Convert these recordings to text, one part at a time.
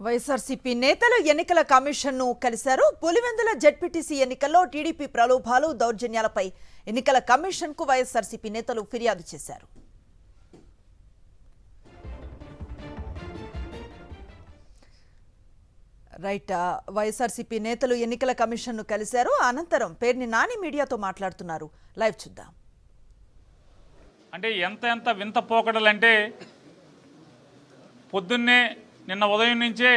వైఎస్ఆర్సీపీ నేతలు ఎన్నికల కమిషన్ను కలిశారు. పులివెందుల జెడ్పీటీసీ ఎన్నికల్లో టీడీపీ ప్రలోభాలు, దౌర్జన్యాలపై ఎన్నికల కమిషన్కు వైఎస్ఆర్సీపీ నేతలు ఫిర్యాదు చేశారు. వైఎస్ఆర్సీపీ నేతలు ఎన్నికల కమిషన్ను కలిశారు. అనంతరం పేర్ని నాని మీడియాతో మాట్లాడుతున్నారు. లైవ్ చూద్దాం. అంటే ఎంత వింత పోకడలంటే పొద్దున్నే నిన్న ఉదయం నుంచే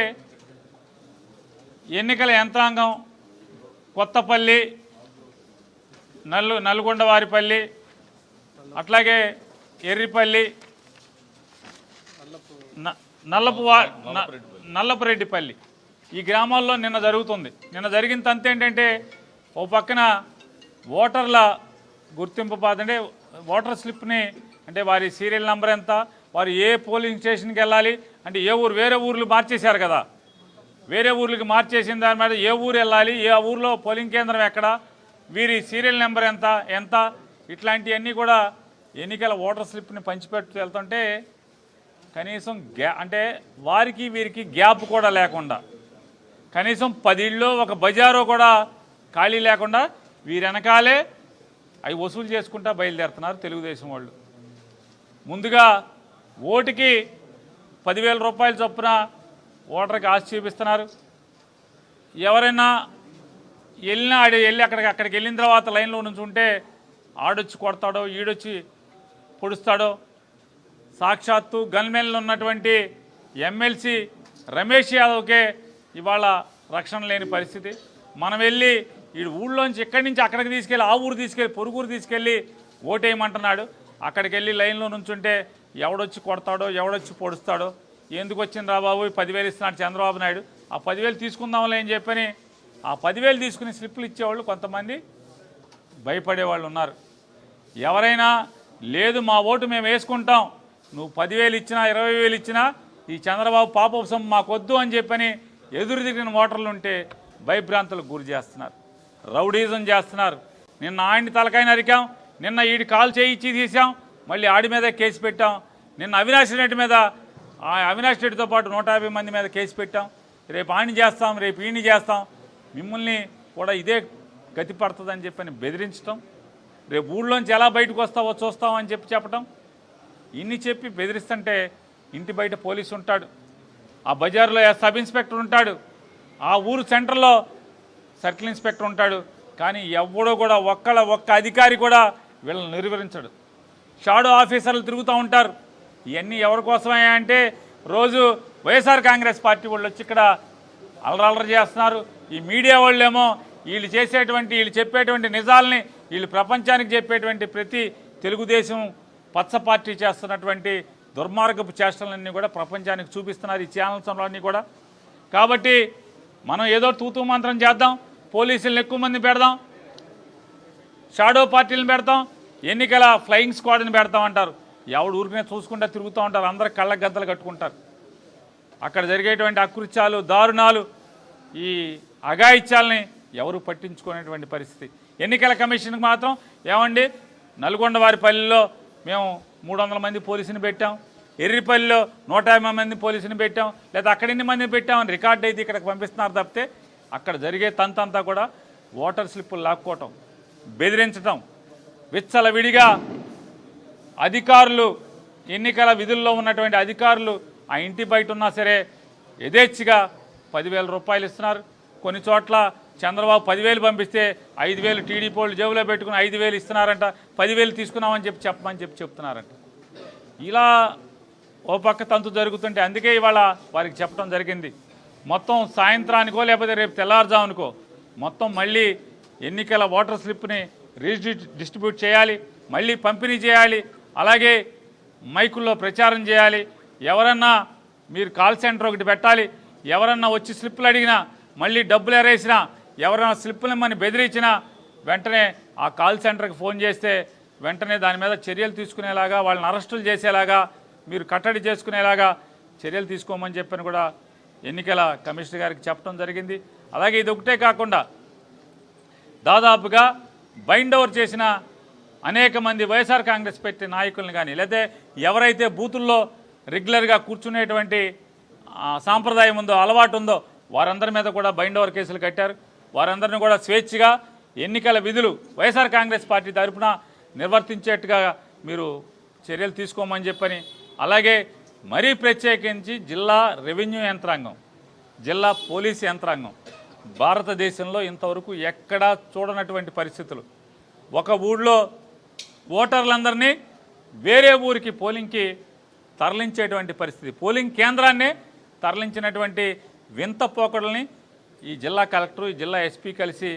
ఎన్నికల యంత్రాంగం కొత్తపల్లి, నల్గొండవారిపల్లి, అట్లాగే ఎర్రిపల్లి, నల్లపురెడ్డిపల్లి ఈ గ్రామాల్లో నిన్న జరుగుతుంది. నిన్న జరిగిన తంతు ఏంటంటే ఓ పక్కన ఓటర్ల గుర్తింపు అంటే ఓటర్ స్లిప్ని అంటే వారి సీరియల్ నెంబర్ ఎంత, వారు ఏ పోలింగ్ స్టేషన్కి వెళ్ళాలి అంటే ఏ ఊరు, వేరే ఊర్లు మార్చేశారు కదా, వేరే ఊర్లకి మార్చేసిన దాని మీద ఏ ఊరు వెళ్ళాలి, ఏ ఊరిలో పోలింగ్ కేంద్రం ఎక్కడ, వీరి సీరియల్ నెంబర్ ఎంత ఇట్లాంటివన్నీ కూడా ఎన్నికల ఓటర్ స్లిప్ని పంచిపెట్టు వెళ్తుంటే కనీసం అంటే వారికి వీరికి గ్యాప్ కూడా లేకుండా కనీసం 10 ఇళ్ళు ఒక బజారో కూడా ఖాళీ లేకుండా వీరి వెనకాలే అవి వసూలు చేసుకుంటా బయలుదేరుతున్నారు తెలుగుదేశం వాళ్ళు. ముందుగా ఓటుకి 10,000 రూపాయల చొప్పున ఓటర్కి ఆశ చూపిస్తున్నారు. ఎవరైనా వెళ్ళినా వెళ్ళి అక్కడికి వెళ్ళిన తర్వాత లైన్లో నుంచి ఉంటే ఆడొచ్చి కొడతాడో, ఈడొచ్చి పొడుస్తాడో. సాక్షాత్తు గన్మెన్లు ఉన్నటువంటి ఎమ్మెల్సీ రమేష్ యాదవ్కే ఇవాళ రక్షణ లేని పరిస్థితి. మనం వెళ్ళి ఈ ఊళ్ళోంచి ఇక్కడి నుంచి అక్కడికి తీసుకెళ్ళి ఆ ఊరు తీసుకెళ్ళి పొరుగురు తీసుకెళ్ళి ఓటేయమంటున్నాడు. అక్కడికి వెళ్ళి లైన్లో నుంచుంటే ఎవడొచ్చి కొడతాడో, ఎవడొచ్చి పొడుస్తాడో. ఎందుకు వచ్చింది రా బాబు, 10,000 ఇస్తున్నాడు చంద్రబాబు నాయుడు, ఆ 10,000 తీసుకుందాంలే అని చెప్పని ఆ 10,000 తీసుకుని స్లిప్పులు ఇచ్చేవాళ్ళు కొంతమంది భయపడేవాళ్ళు ఉన్నారు. ఎవరైనా లేదు మా ఓటు మేము వేసుకుంటాం, నువ్వు 10,000 ఇచ్చినా 20,000 ఇచ్చినా ఈ చంద్రబాబు పాపం మాకొద్దు అని చెప్పని ఎదురు తిరిగిన ఓటర్లు ఉంటే భయభ్రాంతులకు గురి చేస్తున్నారు, రౌడీజం చేస్తున్నారు. నిన్న ఆయన్ని తలకాయ నరికాం, నిన్న ఈడి కాలు చేయించి తీసాం, మళ్ళీ ఆడి మీద కేసు పెట్టాం. నిన్న అవినాష్ రెడ్డి మీద, అవినాష్ రెడ్డితో పాటు 150 మంది మీద కేసు పెట్టాం. రేపు ఆయన్ని చేస్తాం, రేపు ఈయన్ని చేస్తాం, మిమ్మల్ని కూడా ఇదే గతి పడుతుందని చెప్పని బెదిరించడం, రేపు ఊళ్ళోంచి ఎలా బయటకు వస్తావో చూస్తామని చెప్పటం, ఇన్ని చెప్పి బెదిరిస్తుంటే ఇంటి బయట పోలీసు ఉంటాడు, ఆ బజార్లో సబ్ ఇన్స్పెక్టర్ ఉంటాడు, ఆ ఊరు సెంటర్లో సర్కిల్ ఇన్స్పెక్టర్ ఉంటాడు. కానీ ఎవడో కూడా ఒక్క అధికారి కూడా వీళ్ళని నిర్వహించడు. షాడో ఆఫీసర్లు తిరుగుతూ ఉంటారు. ఇవన్నీ ఎవరి కోసమే అంటే రోజు వైఎస్ఆర్ కాంగ్రెస్ పార్టీ వాళ్ళు వచ్చి ఇక్కడ అలరలరి చేస్తున్నారు. ఈ మీడియా వాళ్ళేమో వీళ్ళు చెప్పేటువంటి నిజాలని వీళ్ళు ప్రపంచానికి చెప్పేటువంటి ప్రతి తెలుగుదేశం పచ్చ పార్టీ చేస్తున్నటువంటి దుర్మార్గపు చేష్టలన్నీ కూడా ప్రపంచానికి చూపిస్తున్నారు ఈ ఛానల్స్లన్నీ కూడా. కాబట్టి మనం ఏదో తూతూ మంత్రం చేద్దాం, పోలీసులను ఎక్కువ మంది పెడదాం, షాడో పార్టీలను పెడతాం, ఎన్నికల ఫ్లయింగ్ స్క్వాడ్ని పెడతాం అంటారు. ఎవడు ఊరికనే చూసుకుంటా తిరుగుతూ ఉంటారు, అందరు కళ్ళ గద్దలు కట్టుకుంటారు. అక్కడ జరిగేటువంటి అకృత్యాలు, దారుణాలు, ఈ అఘాయిత్యాలని ఎవరు పట్టించుకునేటువంటి పరిస్థితి. ఎన్నికల కమిషన్కి మాత్రం ఏమండి, నల్గొండవారిపల్లిలో మేము 300 మంది పోలీసుని పెట్టాం, ఎర్రిపల్లిలో 150 మంది పోలీసుని పెట్టాం, లేదా అక్కడ ఎన్ని మందిని పెట్టామని రికార్డు అయితే ఇక్కడికి పంపిస్తున్నారు తప్పితే అక్కడ జరిగే తంతంతా కూడా ఓటర్ స్లిప్పులు లాక్కోవటం, బెదిరించటం, విచ్చలవిడిగా అధికారులు, ఎన్నికల విధుల్లో ఉన్నటువంటి అధికారులు ఆ ఇంటి బయట ఉన్నా సరే యథేచ్ఛగా 10,000 రూపాయలు ఇస్తున్నారు. కొన్ని చోట్ల చంద్రబాబు 10,000 పంపిస్తే 5,000 టీడీపీ వాళ్ళు జేబులో పెట్టుకుని 5,000 ఇస్తున్నారంట, 10,000 తీసుకున్నామని చెప్పమని చెప్తున్నారంట. ఇలా ఓ పక్క తంతు జరుగుతుంటే అందుకే ఇవాళ వారికి చెప్పడం జరిగింది. మొత్తం సాయంత్రానికో లేకపోతే రేపు తెల్లారుజామునికో మొత్తం మళ్ళీ ఎన్నికల ఓటర్ స్లిప్ని డిస్ట్రిబ్యూట్ చేయాలి, మళ్ళీ పంపిణీ చేయాలి, అలాగే మైకుల్లో ప్రచారం చేయాలి. ఎవరన్నా మీరు కాల్ సెంటర్ ఒకటి పెట్టాలి, ఎవరన్నా వచ్చి స్లిప్పులు అడిగినా, మళ్ళీ డబ్బులు ఎరేసినా, ఎవరైనా స్లిప్పులు ఇమ్మని బెదిరించినా వెంటనే ఆ కాల్ సెంటర్కి ఫోన్ చేస్తే వెంటనే దాని మీద చర్యలు తీసుకునేలాగా, వాళ్ళని అరెస్టులు చేసేలాగా, మీరు కట్టడి చేసుకునేలాగా చర్యలు తీసుకోమని చెప్పని కూడా ఎన్నికల కమిషనర్ గారికి చెప్పడం జరిగింది. అలాగే ఇది ఒకటే కాకుండా దాదాపుగా బైండ్ ఓవర్ చేసిన అనేక మంది వైఎస్ఆర్ కాంగ్రెస్ పార్టీ నాయకులను కానీ, లేదా ఎవరైతే బూతుల్లో రెగ్యులర్గా కూర్చునేటువంటి సాంప్రదాయం ఉందో, అలవాటు ఉందో వారందరి మీద కూడా బైండ్ ఓవర్ కేసులు కట్టారు. వారందరినీ కూడా స్వేచ్ఛగా ఎన్నికల విధులు వైఎస్ఆర్ కాంగ్రెస్ పార్టీ తరఫున నిర్వర్తించేట్టుగా మీరు చర్యలు తీసుకోమని చెప్పని, అలాగే మరీ ప్రత్యేకించి జిల్లా రెవెన్యూ యంత్రాంగం, జిల్లా పోలీసు యంత్రాంగం భారతదేశంలో ఇంతవరకు ఎక్కడా చూడనటువంటి పరిస్థితులు. ఒక ఊళ్ళో ఓటర్లందరినీ వేరే ఊరికి పోలింగ్కి తరలించేటువంటి పరిస్థితి, పోలింగ్ కేంద్రాన్నే తరలించినటువంటి వింత పోకడల్ని ఈ జిల్లా కలెక్టరు, ఈ జిల్లా ఎస్పీ కలిసి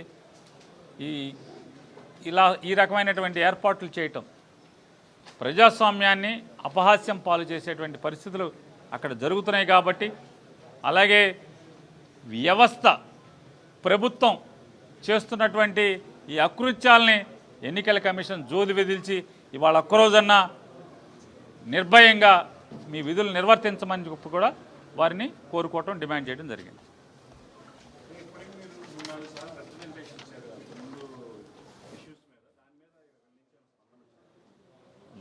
ఈ రకమైనటువంటి ఏర్పాట్లు చేయటం ప్రజాస్వామ్యాన్ని అపహాస్యం పాలు చేసేటువంటి పరిస్థితులు అక్కడ జరుగుతున్నాయి. కాబట్టి అలాగే వ్యవస్థ, ప్రభుత్వం చేస్తున్నటువంటి ఈ అకృత్యాలని ఎన్నికల కమిషన్ జోలి విధిల్చి ఇవాళ ఒక్కరోజన్నా నిర్భయంగా మీ విధులు నిర్వర్తించమని చెప్పి కూడా వారిని కోరుకోవటం, డిమాండ్ చేయడం జరిగింది.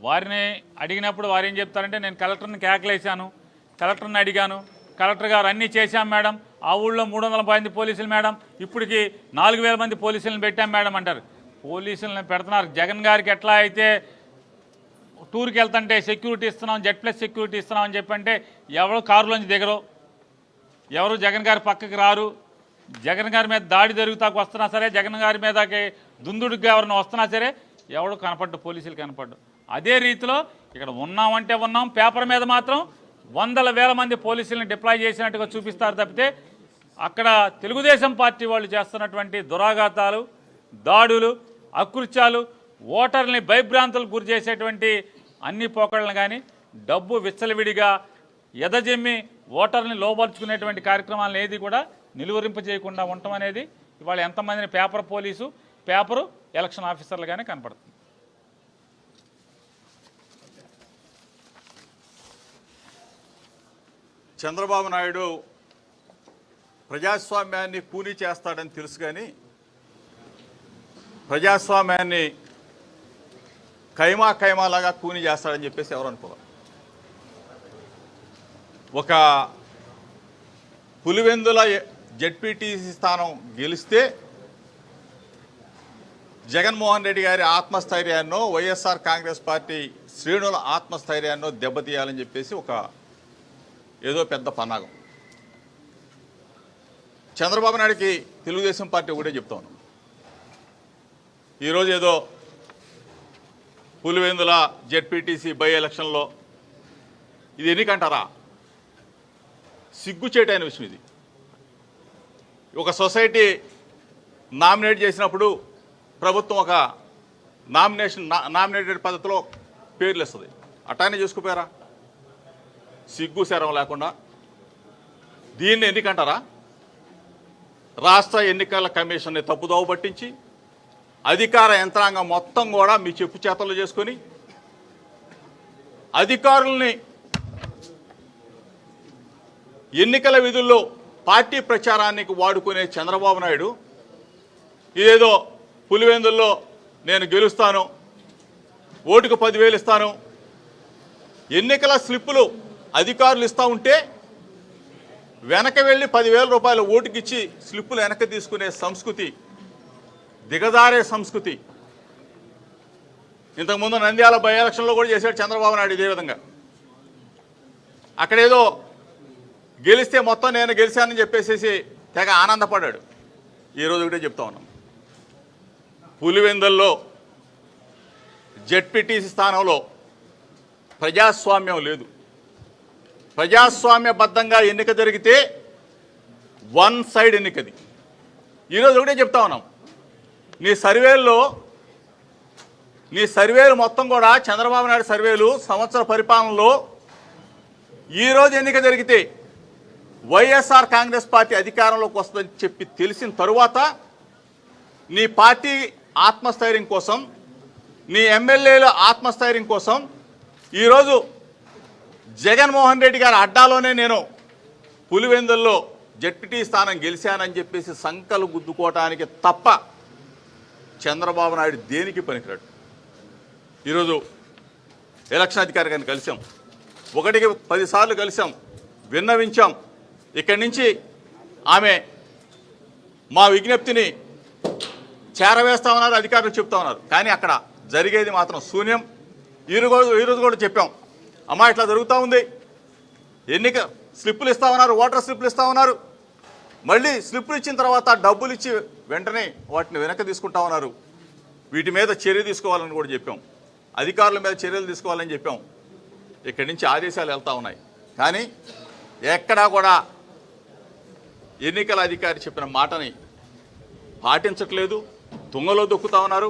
వారిని అడిగినప్పుడు వారు ఏం చెప్తారంటే, నేను కలెక్టర్ని కేకలేశాను, కలెక్టర్ని అడిగాను, కలెక్టర్ గారు అన్నీ చేశాం మేడం, ఆ ఊళ్ళో 300 మంది పోలీసులు మేడం, ఇప్పటికి 4000 మంది పోలీసులను పెట్టాం మేడం అంటారు. పోలీసులను పెడుతున్నారు. జగన్ గారికి ఎట్లా అయితే టూర్కి వెళ్తుంటే సెక్యూరిటీ ఇస్తున్నాం, Z+ సెక్యూరిటీ ఇస్తున్నాం అని చెప్పంటే ఎవరు కారులోంచి దిగరు, ఎవరు జగన్ గారి పక్కకి రారు. జగన్ గారి మీద దాడి జరుగుతాకు వస్తున్నా సరే, జగన్ గారి మీదకి దుందుడికి ఎవరైనా వస్తున్నా సరే ఎవడు కనపడ్డు, పోలీసులు కనపడ్డు. అదే రీతిలో ఇక్కడ ఉన్నామంటే ఉన్నాం, పేపర్ మీద మాత్రం 100,000 మంది పోలీసులను డిప్లాయ్ చేసినట్టుగా చూపిస్తారు తప్పితే అక్కడ తెలుగుదేశం పార్టీ వాళ్ళు చేస్తున్నటువంటి దురాఘాతాలు, దాడులు, అకృత్యాలు, ఓటర్ని భయభ్రాంతులకు గురి చేసేటువంటి అన్ని పోకడలను కానీ, డబ్బు విచ్చలవిడిగా ఎదజెమ్మి ఓటర్ని లోపరుచుకునేటువంటి కార్యక్రమాలను ఏది కూడా నిలువరింప చేయకుండా ఉండటం అనేది ఇవాళ ఎంతమందిని పేపర్ పోలీసు, పేపరు ఎలక్షన్ ఆఫీసర్లుగానే కనపడుతుంది. చంద్రబాబు నాయుడు ప్రజాస్వామ్యాన్ని కూనీ చేస్తాడని తెలుసు, కానీ ప్రజాస్వామ్యాన్ని కైమాలాగా కూనీ చేస్తాడని చెప్పేసి ఎవరు అనుకోవాలి. ఒక పులివెందుల జెడ్పీటీసీ స్థానం గెలిస్తే జగన్మోహన్ రెడ్డి గారి ఆత్మస్థైర్యాన్నో, వైఎస్ఆర్ కాంగ్రెస్ పార్టీ శ్రేణుల ఆత్మస్థైర్యాన్నో దెబ్బతీయాలని చెప్పేసి ఒక ఏదో పెద్ద పన్నాగం. చంద్రబాబు నాయుడికి తెలుగుదేశం పార్టీ ఒకటే చెప్తా ఉన్నాం, ఈరోజు ఏదో పులివెందుల జెడ్పీటీసీ బై ఎలక్షన్లో ఇది ఎన్నికంటారా? సిగ్గుచేటైన విషయం ఇది. ఒక సొసైటీ నామినేట్ చేసినప్పుడు ప్రభుత్వం ఒక నామినేటెడ్ పద్ధతిలో పేర్లు ఇస్తుంది, అట్టానే చేసుకుపోయారా? సిగ్గు శరం లేకుండా దీన్ని ఎన్నికంటారా? రాష్ట్ర ఎన్నికల కమిషన్ని తప్పుదోవ పట్టించి అధికార యంత్రాంగం మొత్తం కూడా మీ చెప్పు చేతలు చేసుకొని అధికారుల్ని ఎన్నికల విధుల్లో పార్టీ ప్రచారానికి వాడుకునే చంద్రబాబు నాయుడు ఇదేదో పులివెందుల్లో నేను గెలుస్తాను, ఓటుకు 10,000 ఇస్తాను, ఎన్నికల స్లిప్పులు అధికారులు ఇస్తూ ఉంటే వెనక వెళ్ళి 10,000 రూపాయల ఓటుకిచ్చి స్లిప్పులు వెనక తీసుకునే సంస్కృతి, దిగజారే సంస్కృతి ఇంతకుముందు నంద్యాల బై ఎలక్షన్లో కూడా చేశాడు చంద్రబాబు నాయుడు ఇదే విధంగా. అక్కడేదో గెలిస్తే మొత్తం నేను గెలిచానని చెప్పేసి తెగ ఆనందపడ్డాడు. ఈరోజు ఒకటే చెప్తా ఉన్నాం, పులివెందుల్లో జెడ్పీటీసీ స్థానంలో ప్రజాస్వామ్యం లేదు. ప్రజాస్వామ్యబద్ధంగా ఎన్నిక జరిగితే వన్ సైడ్ ఎన్నికది. ఈరోజు ఒకటే చెప్తా ఉన్నాం, నీ సర్వేలు మొత్తం కూడా చంద్రబాబు నాయుడు సర్వేలు సంవత్సర పరిపాలనలో ఈరోజు ఎన్నిక జరిగితే వైఎస్ఆర్ కాంగ్రెస్ పార్టీ అధికారంలోకి వస్తుందని చెప్పి తెలిసిన తరువాత నీ పార్టీ ఆత్మస్థైర్యం కోసం, నీ ఎమ్మెల్యేల ఆత్మస్థైర్యం కోసం ఈరోజు జగన్మోహన్ రెడ్డి గారి అడ్డాలోనే నేను పులివెందుల్లో జెడ్పీటీ స్థానం గెలిచానని చెప్పేసి సంకలు గుద్దుకోవటానికి తప్ప చంద్రబాబు నాయుడు దేనికి పనికిరాడు. ఈరోజు ఎలక్షన్ అధికారి గారిని కలిసాం, 1కి 10 సార్లు కలిసాం, విన్నవించాం. ఇక్కడి నుంచి ఆమె మా విజ్ఞప్తిని చేరవేస్తా ఉన్నారు, అధికారులు చెప్తా ఉన్నారు. కానీ అక్కడ జరిగేది మాత్రం శూన్యం. ఈరోజు కూడా చెప్పాం, అమ్మా ఇట్లా జరుగుతూ ఉంది, ఎన్నిక స్లిప్పులు ఇస్తా ఉన్నారు, ఓటర్ స్లిప్పులు ఇస్తా ఉన్నారు, మళ్ళీ స్లిప్పులు ఇచ్చిన తర్వాత డబ్బులు ఇచ్చి వెంటనే వాటిని వెనక్కి తీసుకుంటా ఉన్నారు. వీటి మీద చర్య తీసుకోవాలని కూడా చెప్పాం, అధికారుల మీద చర్యలు తీసుకోవాలని చెప్పాం. ఇక్కడి నుంచి ఆదేశాలు వెళ్తూ ఉన్నాయి. కానీ ఎక్కడా కూడా ఎన్నికల అధికారి చెప్పిన మాటని పాటించట్లేదు, తుంగలో దొక్కుతా ఉన్నారు.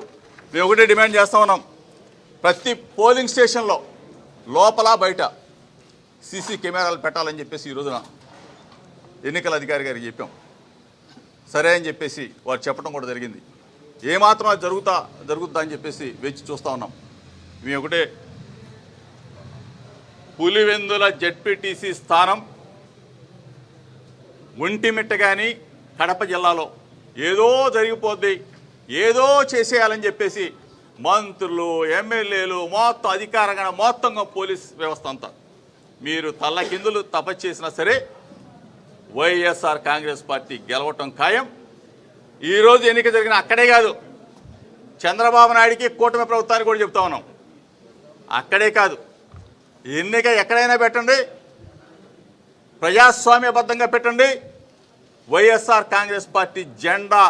మేము ఒకటే డిమాండ్ చేస్తూ ఉన్నాం, ప్రతి పోలింగ్ స్టేషన్లో లోపల బయట సీసీ కెమెరాలు పెట్టాలని చెప్పేసి ఈ రోజున ఎన్నికల అధికారి గారికి చెప్పాం. సరే అని చెప్పేసి వారు చెప్పడం కూడా జరిగింది. ఏమాత్రం అది జరుగుతుందా అని చెప్పేసి వేచి చూస్తూ ఉన్నాం. మేము ఒకటే, పులివెందుల జెడ్పీటీసీ స్థానం ఒంటిమిట్ట కానీ కడప జిల్లాలో ఏదో జరిగిపోద్ది, ఏదో చేసేయాలని చెప్పేసి మంత్రులు, ఎమ్మెల్యేలు, మొత్తం అధికారంగా మొత్తంగా పోలీస్ వ్యవస్థ అంతా మీరు తల్లకిందులు తపస్సు సరే వైఎస్ఆర్ కాంగ్రెస్ పార్టీ గెలవటం ఖాయం. ఈరోజు ఎన్నిక జరిగిన అక్కడే కాదు, చంద్రబాబు నాయుడికి కూటమి ప్రభుత్వానికి కూడా చెప్తా ఉన్నాం, అక్కడే కాదు, ఎన్నిక ఎక్కడైనా పెట్టండి, ప్రజాస్వామ్యబద్ధంగా పెట్టండి, వైఎస్ఆర్ కాంగ్రెస్ పార్టీ జెండా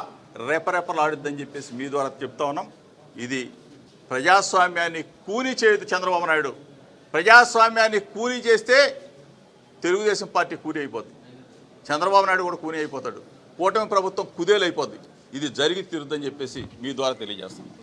రెపరెపలాడుద్దని చెప్పేసి మీ ద్వారా చెప్తా ఉన్నాం. ఇది ప్రజాస్వామ్యాన్ని కూని చేయదు చంద్రబాబు నాయుడు. ప్రజాస్వామ్యాన్ని కూని చేస్తే తెలుగుదేశం పార్టీ కూని అయిపోద్ది, చంద్రబాబు నాయుడు కూడా కూని అయిపోతాడు, కూటమి ప్రభుత్వం కుదేలైపోద్ది. ఇది జరిగి తీరుద్దని చెప్పేసి మీ ద్వారా తెలియజేస్తున్నాం.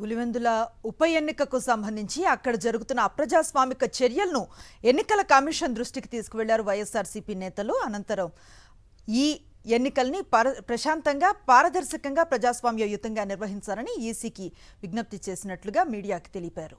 పులివెందుల ఉప ఎన్నికకు సంబంధించి అక్కడ జరుగుతున్న అప్రజాస్వామిక చర్యలను ఎన్నికల కమిషన్ దృష్టికి తీసుకువెళ్లారు వైఎస్ఆర్సీపీ నేతలు. అనంతరం ఈ ఎన్నికల్ని ప్రశాంతంగా, పారదర్శకంగా, ప్రజాస్వామ్యయుతంగా నిర్వహించాలని ఈసీకి విజ్ఞప్తి చేసినట్లుగా మీడియాకి తెలిపారు.